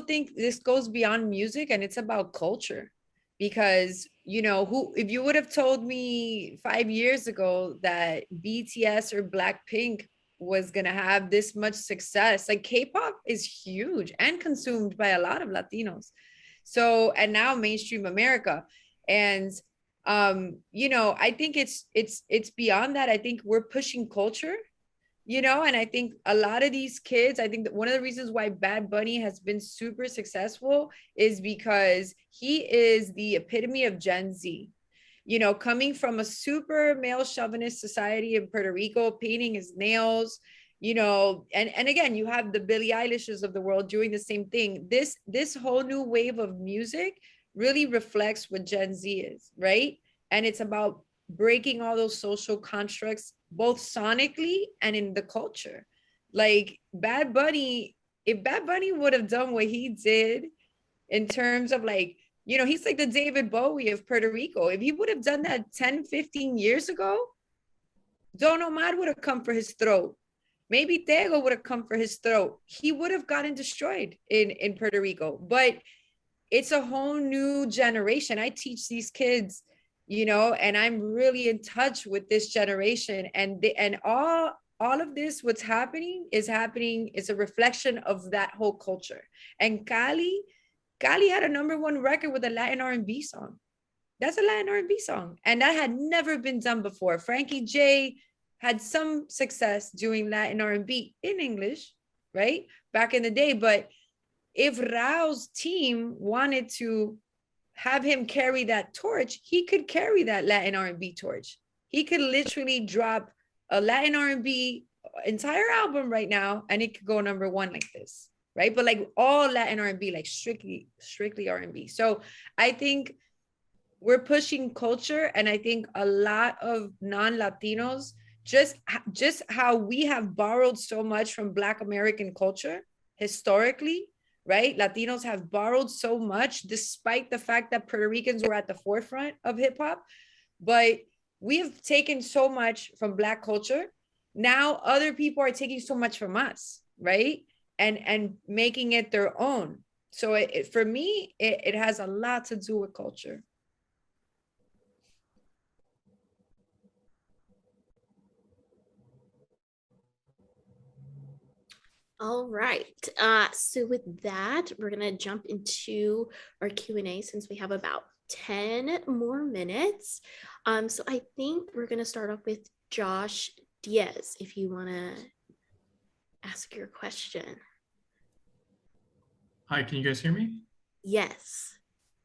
think this goes beyond music, and it's about culture. Because, you know, if you would have told me 5 years ago that BTS or Blackpink was going to have this much success, like K-pop is huge and consumed by a lot of Latinos. So, and now mainstream America. And, you know, I think it's beyond that. I think we're pushing culture, you know, and I think a lot of these kids, I think that one of the reasons why Bad Bunny has been super successful is because he is the epitome of Gen Z, you know, coming from a super male chauvinist society in Puerto Rico, painting his nails, you know, and again, you have the Billie Eilishes of the world doing the same thing. This whole new wave of music really reflects what Gen Z is, right? And it's about breaking all those social constructs, both sonically and in the culture. Like Bad Bunny, if Bad Bunny would have done what he did in terms of, like, you know, he's like the David Bowie of Puerto Rico. If he would have done that 10, 15 years ago, Don Omar would have come for his throat. Maybe Tego would have come for his throat. He would have gotten destroyed in Puerto Rico. But it's a whole new generation. I teach these kids, you know, and I'm really in touch with this generation, and all of this, what's happening is a reflection of that whole culture. And Cali had a #1 record with a Latin R&B song. That's a Latin R&B song, and that had never been done before. Frankie J had some success doing Latin R&B in English, right, back in the day. But if Rao's team wanted to have him carry that torch, he could carry that Latin R&B torch. He could literally drop a Latin R&B entire album right now, and it could go #1 like this, right? But like all Latin R&B, like strictly R&B. So I think we're pushing culture, and I think a lot of non-Latinos, just how we have borrowed so much from Black American culture historically, right? Latinos have borrowed so much, despite the fact that Puerto Ricans were at the forefront of hip hop. But we have taken so much from Black culture. Now other people are taking so much from us, right? And making it their own. So for me, it has a lot to do with culture. All right. So with that, we're going to jump into our Q&A since we have about 10 more minutes. So I think we're going to start off with Josh Diaz, if you want to ask your question. Hi, can you guys hear me? Yes.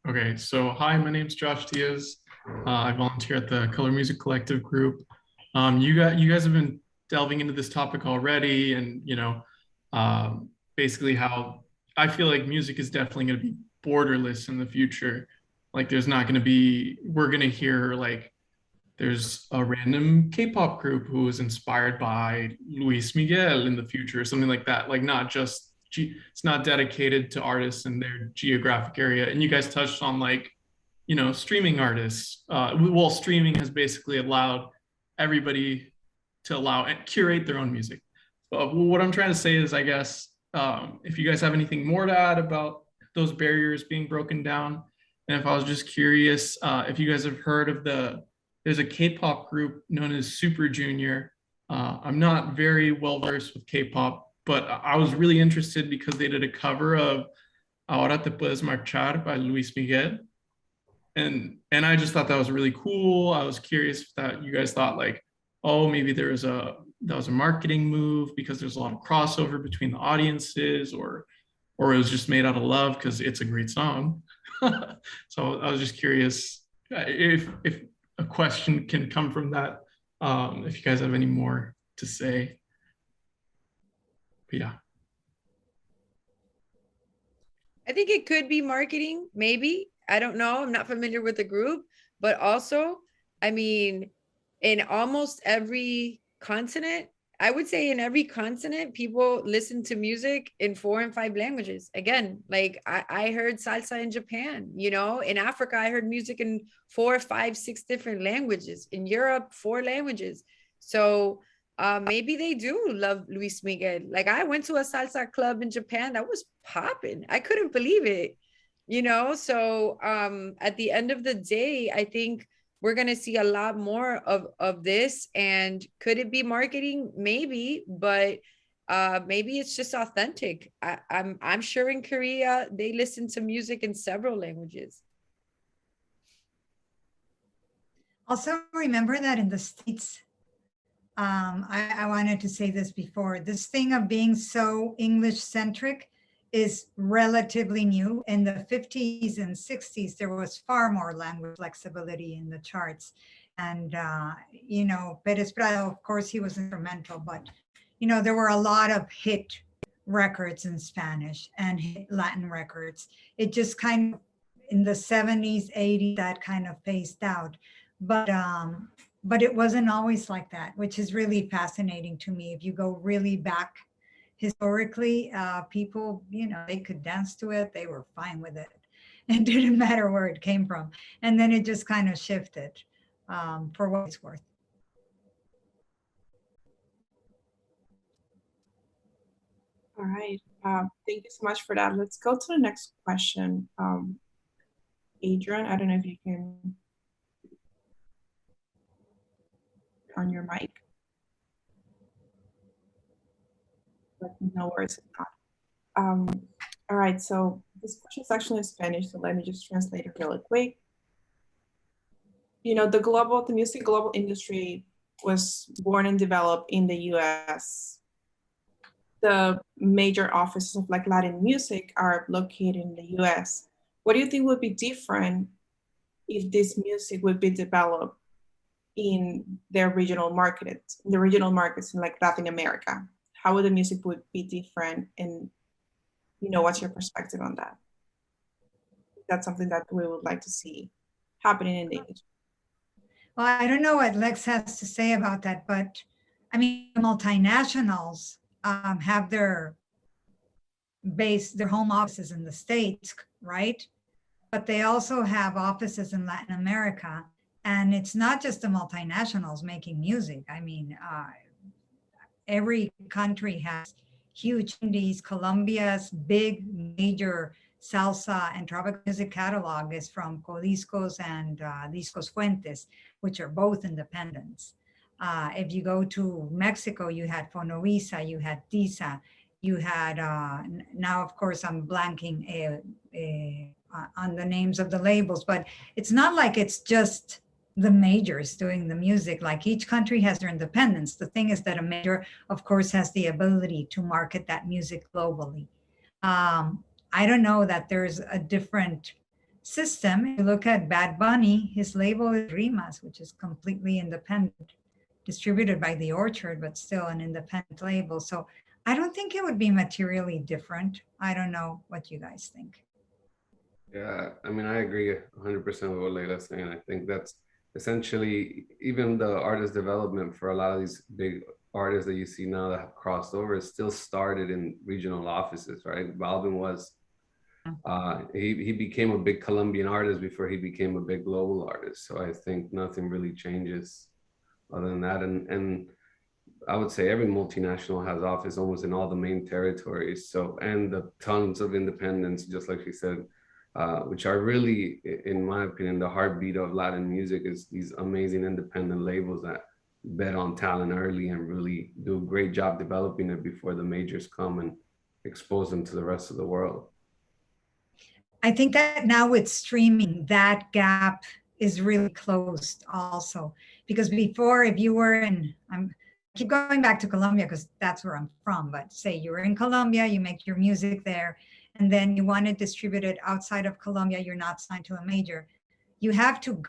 Okay, so hi, my name's Josh Diaz. I volunteer at the Color Music Collective group. You guys have been delving into this topic already, and you know, basically how I feel like music is definitely going to be borderless in the future. Like there's not going to be, we're going to hear like there's a random K-pop group who was inspired by Luis Miguel in the future, or something like that. Like not just, it's not dedicated to artists in their geographic area. And you guys touched on like, you know, streaming artists. Well, streaming has basically allowed everybody to allow and curate their own music. But what I'm trying to say is, I guess, if you guys have anything more to add about those barriers being broken down, and if I was just curious, if you guys have heard of there's a K-pop group known as Super Junior. I'm not very well versed with K-pop, but I was really interested because they did a cover of Ahora Te Puedes Marchar by Luis Miguel. And I just thought that was really cool. I was curious if that you guys thought like, oh, maybe that was a marketing move because there's a lot of crossover between the audiences, or it was just made out of love because it's a great song. So I was just curious if a question can come from that, if you guys have any more to say. But yeah. I think it could be marketing, maybe. I don't know. I'm not familiar with the group, but also, I mean, in almost every continent, I would say in every continent, people listen to music in 4 and 5 languages. Again, like I heard salsa in Japan, you know, in Africa, I heard music in 4, 5, 6 different languages. In Europe, 4 languages. So maybe they do love Luis Miguel. Like I went to a salsa club in Japan that was popping. I couldn't believe it, you know? So at the end of the day, I think we're going to see a lot more of this. And could it be marketing? Maybe, but maybe it's just authentic. I'm sure in Korea, they listen to music in several languages. Also, remember that in the States, I wanted to say this before, this thing of being so English-centric is relatively new. In the 50s and 60s, there was far more language flexibility in the charts. And, you know, Pérez Prado, of course, he was instrumental, but, you know, there were a lot of hit records in Spanish and hit Latin records. It just kind of, in the 70s, 80s, that kind of phased out. But it wasn't always like that, which is really fascinating to me. If you go really back historically, people, you know, they could dance to it. They were fine with it. It didn't matter where it came from. And then it just kind of shifted for what it's worth. All right. Thank you so much for that. Let's go to the next question. Adrian, I don't know if you can on your mic. But no worries if not. All right, so this question is actually in Spanish, so let me just translate it really quick. You know, the music global industry was born and developed in the US. The major offices of like Latin music are located in the US. What do you think would be different if this music would be developed in their regional markets, in like Latin America? How would the music would be different? And, you know, what's your perspective on that? That's something that we would like to see happening in the industry. Well, I don't know what Lex has to say about that, but I mean, multinationals have their home offices in the States, right? But they also have offices in Latin America. And it's not just the multinationals making music. I mean, every country has huge indies. Colombia's big major salsa and tropical music catalog is from Codiscos and Discos Fuentes, which are both independents. If you go to Mexico, you had Fonovisa, you had Tiza, you had, now of course I'm blanking on the names of the labels, but it's not like it's just the majors doing the music. Like each country has their independence. The thing is that a major, of course, has the ability to market that music globally. I don't know that there's a different system. If you look at Bad Bunny, his label is Rimas, which is completely independent, distributed by The Orchard, but still an independent label. So I don't think it would be materially different. I don't know what you guys think. Yeah, I mean, I agree 100% with what Leila's saying. I think that's essentially, even the artist development for a lot of these big artists that you see now that have crossed over, it still started in regional offices, right? Balvin was, he became a big Colombian artist before he became a big global artist. So I think nothing really changes other than that. And I would say every multinational has office almost in all the main territories. So, and the tons of independents, just like she said, which are really, in my opinion, the heartbeat of Latin music, is these amazing independent labels that bet on talent early and really do a great job developing it before the majors come and expose them to the rest of the world. I think that now with streaming, that gap is really closed also. Because before, if you were in, I keep going back to Colombia because that's where I'm from, but say you were in Colombia, you make your music there, and then you want to distribute it outside of Colombia, you're not signed to a major. You have to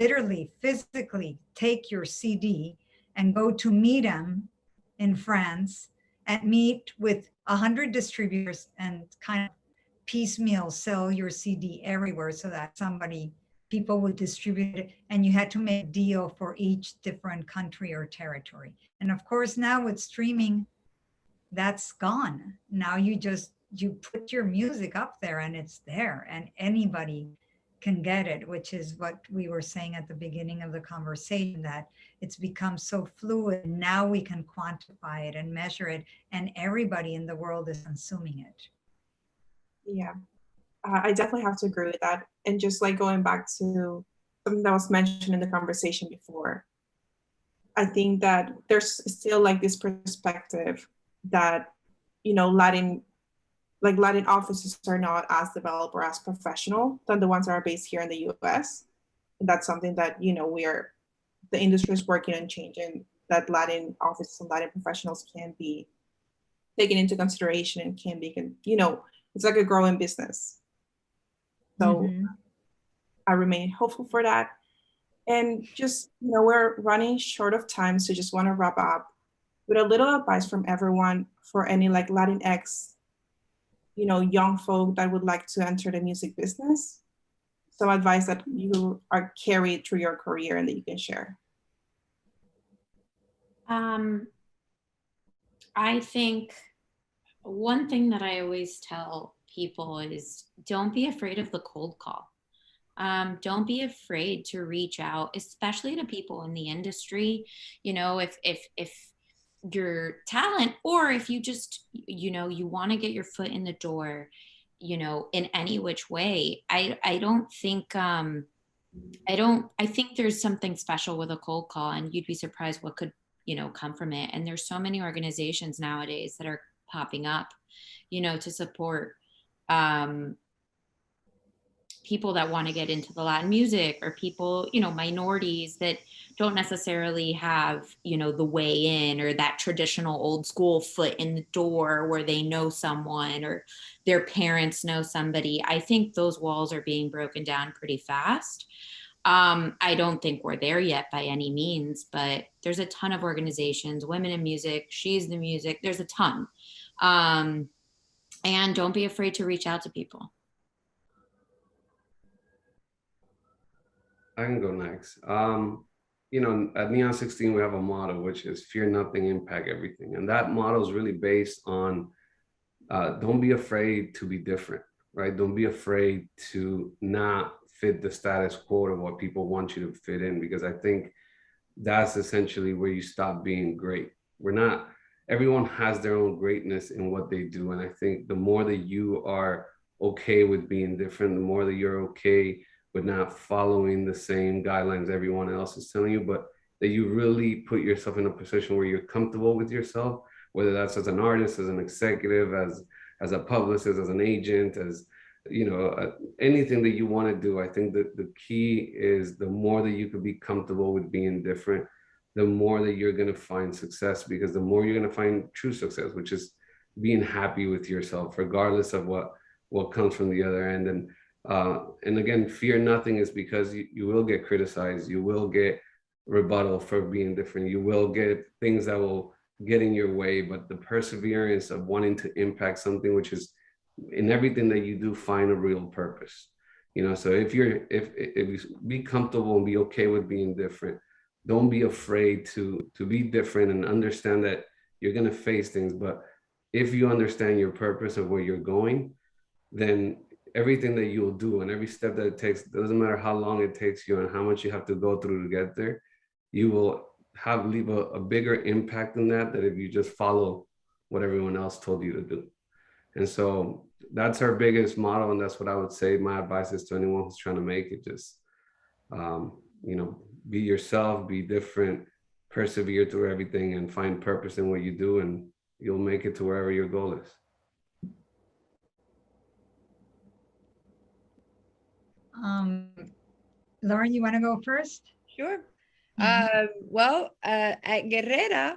literally, physically take your CD and go to Medina in France and meet with 100 distributors and kind of piecemeal sell your CD everywhere so that people would distribute it, and you had to make a deal for each different country or territory. And of course, now with streaming, that's gone. Now you put your music up there and it's there and anybody can get it, which is what we were saying at the beginning of the conversation, that it's become so fluid. Now we can quantify it and measure it, and everybody in the world is consuming it. Yeah, I definitely have to agree with that. And just like going back to something that was mentioned in the conversation before, I think that there's still like this perspective that, Latin offices are not as developed or as professional than the ones that are based here in the US. And that's something that, the industry is working on changing, that Latin offices and Latin professionals can be taken into consideration and can be, it's like a growing business. So I remain hopeful for that. And just, we're running short of time. So just want to wrap up with a little advice from everyone for any like Latinx, young folk that would like to enter the music business. Some advice that you are carried through your career and that you can share. I think one thing that I always tell people is don't be afraid of the cold call. Don't be afraid to reach out, especially to people in the industry. If your talent, or if you just, you want to get your foot in the door, in any which way, I think there's something special with a cold call, and you'd be surprised what could, come from it. And there's so many organizations nowadays that are popping up, to support people that want to get into the Latin music, or people, minorities that don't necessarily have, the way in, or that traditional old school foot in the door where they know someone or their parents know somebody. I think those walls are being broken down pretty fast. I don't think we're there yet by any means, but there's a ton of organizations, Women in Music, She's the Music, there's a ton. And don't be afraid to reach out to people. I can go next. At Neon 16, we have a motto, which is fear nothing, impact everything. And that motto is really based on don't be afraid to be different, right? Don't be afraid to not fit the status quo of what people want you to fit in, because I think that's essentially where you stop being great. Everyone has their own greatness in what they do. And I think the more that you are okay with being different, the more that you're okay with not following the same guidelines everyone else is telling you, but that you really put yourself in a position where you're comfortable with yourself, whether that's as an artist, as an executive, as a publicist, as an agent, as anything that you want to do. I think that the key is the more that you could be comfortable with being different, the more that you're going to find success, because the more you're going to find true success, which is being happy with yourself, regardless of what comes from the other end. And again, fear nothing is because you will get criticized, you will get rebuttal for being different, you will get things that will get in your way, but the perseverance of wanting to impact something, which is in everything that you do, find a real purpose. You know, so if you be comfortable and be okay with being different, don't be afraid to be different, and understand that you're going to face things. But if you understand your purpose of where you're going, then everything that you'll do and every step that it takes, doesn't matter how long it takes you and how much you have to go through to get there, you will leave a bigger impact than that if you just follow what everyone else told you to do. And so that's our biggest motto, and that's what I would say my advice is to anyone who's trying to make it. Just you know, be yourself, be different, persevere through everything, and find purpose in what you do, and you'll make it to wherever your goal is. Loren, you want to go first? Sure. Well, at Guerrera,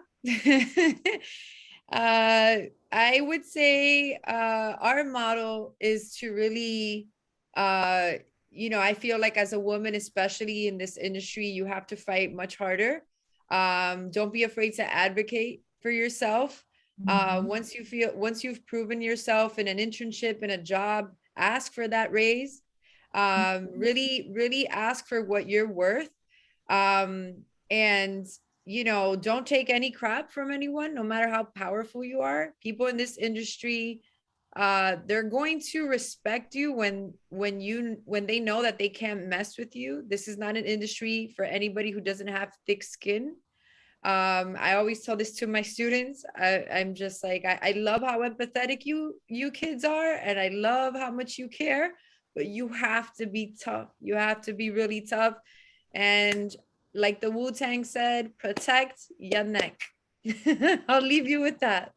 I would say our model is to really, you know, I feel like as a woman, especially in this industry, you have to fight much harder. Don't be afraid to advocate for yourself. Once you've proven yourself in an internship, in a job, ask for that raise. Really ask for what you're worth. And, you know, don't take any crap from anyone, no matter how powerful you are. People in this industry, they're going to respect you when they know that they can't mess with you. This is not an industry for anybody who doesn't have thick skin. I always tell this to my students. I'm just like, I love how empathetic you kids are, and I love how much you care, but you have to be tough. You have to be really tough. And like the Wu-Tang said, protect your neck. I'll leave you with that.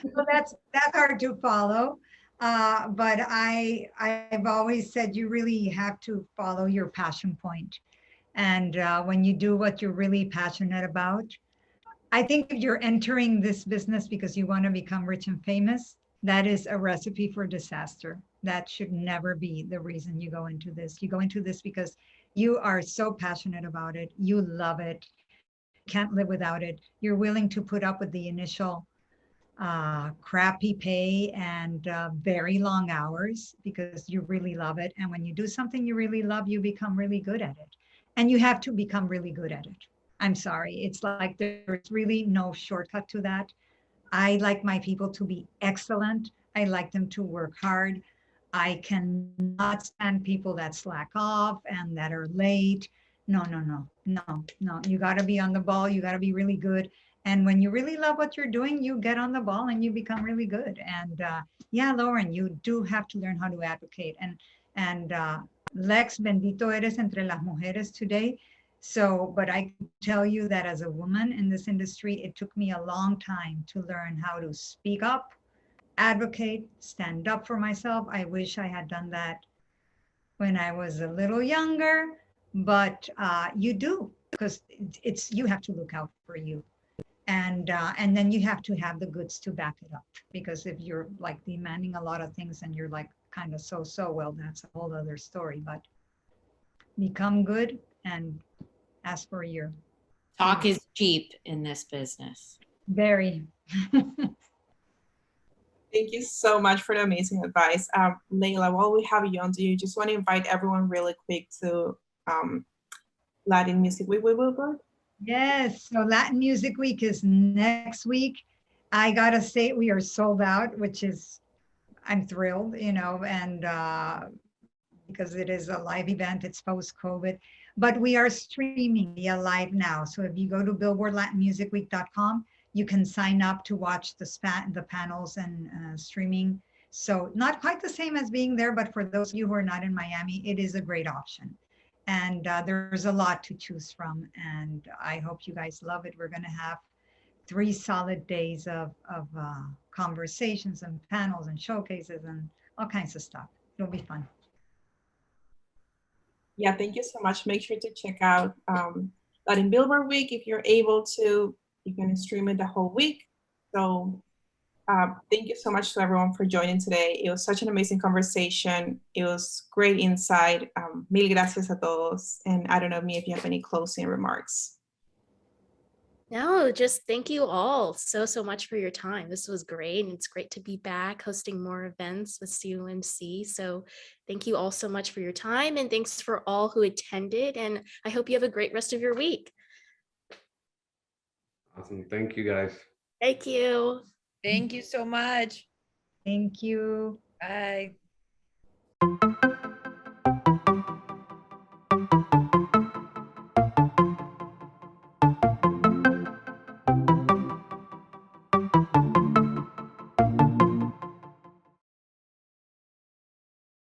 Well, that's hard to follow. But I've always said you really have to follow your passion point. And when you do what you're really passionate about, I think if you're entering this business because you want to become rich and famous, that is a recipe for disaster. That should never be the reason you go into this. You go into this because you are so passionate about it. You love it. Can't live without it. You're willing to put up with the initial crappy pay and very long hours because you really love it. And when you do something you really love, you become really good at it. And you have to become really good at it. I'm sorry. It's like there's really no shortcut to that. I like my people to be excellent. I like them to work hard. I cannot stand people that slack off and that are late. No. You got to be on the ball. You got to be really good. And when you really love what you're doing, you get on the ball and you become really good. And yeah, Loren, you do have to learn how to advocate. And Lex, bendito eres entre las mujeres today. So, but I can tell you that as a woman in this industry, it took me a long time to learn how to speak up, advocate, stand up for myself. I wish I had done that when I was a little younger, but you do, because you have to look out for you. And then you have to have the goods to back it up, because if you're like demanding a lot of things and you're like kind of so, well, that's a whole other story. But become good and ask for a year. Talk is cheap in this business. Very. Thank you so much for the amazing advice. Leila, while we have you on, do you just want to invite everyone really quick to Latin Music Week with Billboard? Yes, so Latin Music Week is next week. I gotta say we are sold out, which is, I'm thrilled, you know, and because it is a live event, it's post-COVID, but we are streaming via live now. So if you go to billboardlatinmusicweek.com, you can sign up to watch the panels and streaming. So not quite the same as being there, but for those of you who are not in Miami, it is a great option. And there's a lot to choose from. And I hope you guys love it. We're gonna have 3 solid days of conversations and panels and showcases and all kinds of stuff. It'll be fun. Yeah, thank you so much. Make sure to check out Latin Billboard Week. If you're able to, you can stream it the whole week. So thank you so much to everyone for joining today. It was such an amazing conversation. It was great insight. Mil gracias a todos. And I don't know, Mia, if you have any closing remarks. No, just thank you all so much for your time. This was great. And it's great to be back hosting more events with COMC. So thank you all so much for your time. And thanks for all who attended. And I hope you have a great rest of your week. Awesome. Thank you, guys. Thank you. Thank you so much. Thank you. Bye.